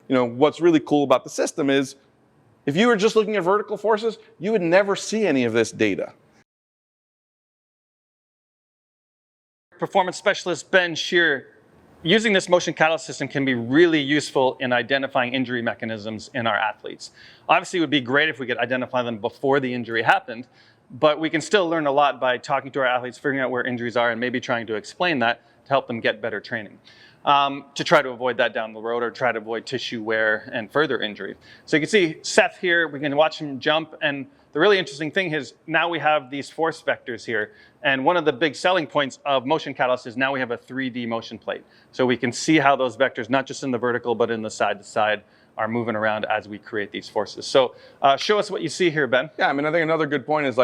what's really cool about the system is if you were just looking at vertical forces, you would never see any of this data. Performance specialist Ben Shear, using this motion catalyst system can be really useful in identifying injury mechanisms in our athletes. Obviously, it would be great if we could identify them before the injury happened, but we can still learn a lot by talking to our athletes, figuring out where injuries are, and maybe trying to explain that to help them get better training, to try to avoid that down the road or try to avoid tissue wear and further injury. So you can see Seth here, we can watch him jump, and the really interesting thing is now we have these force vectors here. And one of the big selling points of motion catalyst is now we have a 3D motion plate. So we can see how those vectors, not just in the vertical, but in the side to side, are moving around as we create these forces. So show us what you see here, Ben. Yeah, I mean, I think another good point is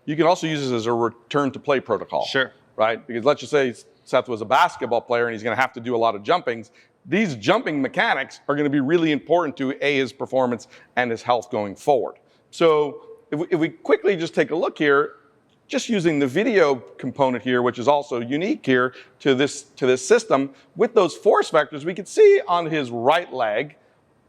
you can also use this as a return to play protocol. Sure. Right? Because let's just say Seth was a basketball player and he's going to have to do a lot of jumpings. These jumping mechanics are going to be really important to his performance and his health going forward. So if we quickly just take a look here, just using the video component here, which is also unique here to this system, with those force vectors, we can see on his right leg,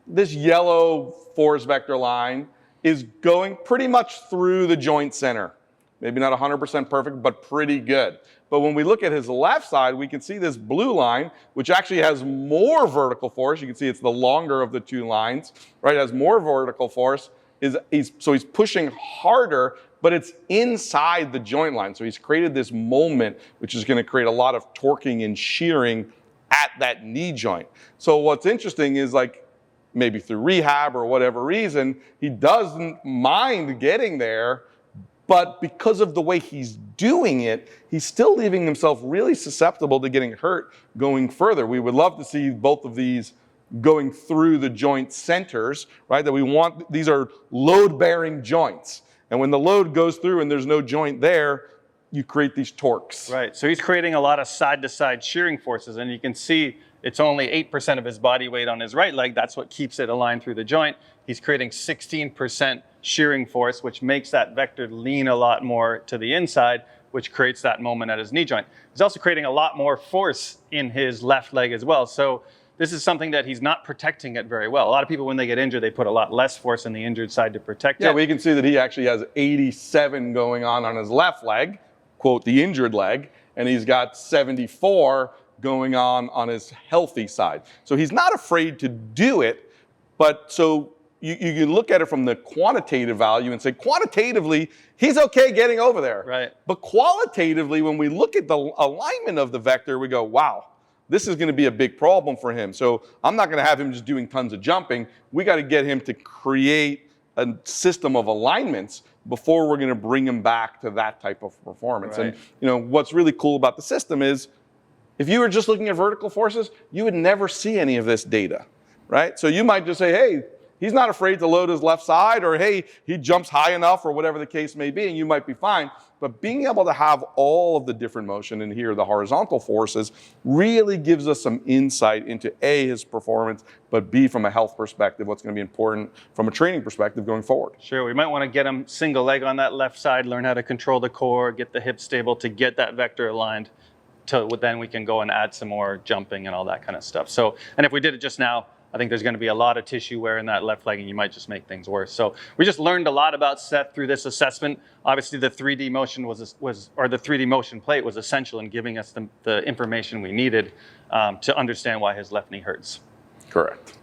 this yellow force vector line is going pretty much through the joint center. Maybe not 100% perfect, but pretty good. But when we look at his left side, we can see this blue line, which actually has more vertical force. You can see it's the longer of the two lines, right? It has more vertical force. So he's pushing harder, but it's inside the joint line. So he's created this moment, which is going to create a lot of torquing and shearing at that knee joint. So what's interesting is maybe through rehab or whatever reason, he doesn't mind getting there, but because of the way he's doing it, he's still leaving himself really susceptible to getting hurt going further. We would love to see both of these going through the joint centers, right? These are load-bearing joints. And when the load goes through and there's no joint there, you create these torques. Right, so he's creating a lot of side-to-side shearing forces, and you can see it's only 8% of his body weight on his right leg. That's what keeps it aligned through the joint. He's creating 16% shearing force, which makes that vector lean a lot more to the inside, which creates that moment at his knee joint. He's also creating a lot more force in his left leg as well. So this is something that he's not protecting it very well. A lot of people, when they get injured, they put a lot less force in the injured side to protect it. Yeah, we can see that he actually has 87 going on his left leg, quote, the injured leg, and he's got 74 going on his healthy side. So he's not afraid to do it, but so you can look at it from the quantitative value and say, quantitatively, he's okay getting over there. Right. But qualitatively, when we look at the alignment of the vector, we go, wow, this is going to be a big problem for him. So I'm not going to have him just doing tons of jumping. We got to get him to create a system of alignments before we're going to bring him back to that type of performance. Right. And what's really cool about the system is if you were just looking at vertical forces, you would never see any of this data, right? So you might just say, hey, he's not afraid to load his left side, or hey, he jumps high enough, or whatever the case may be, and you might be fine. But being able to have all of the different motion and here the horizontal forces really gives us some insight into A, his performance, but B, from a health perspective, what's going to be important from a training perspective going forward. Sure, we might want to get him single leg on that left side, learn how to control the core, get the hips stable to get that vector aligned. Then we can go and add some more jumping and all that kind of stuff. So, and if we did it just now, I think there's going to be a lot of tissue wear in that left leg, and you might just make things worse. So we just learned a lot about Seth through this assessment. Obviously, the 3D motion the 3D motion plate was essential in giving us the information we needed to understand why his left knee hurts. Correct.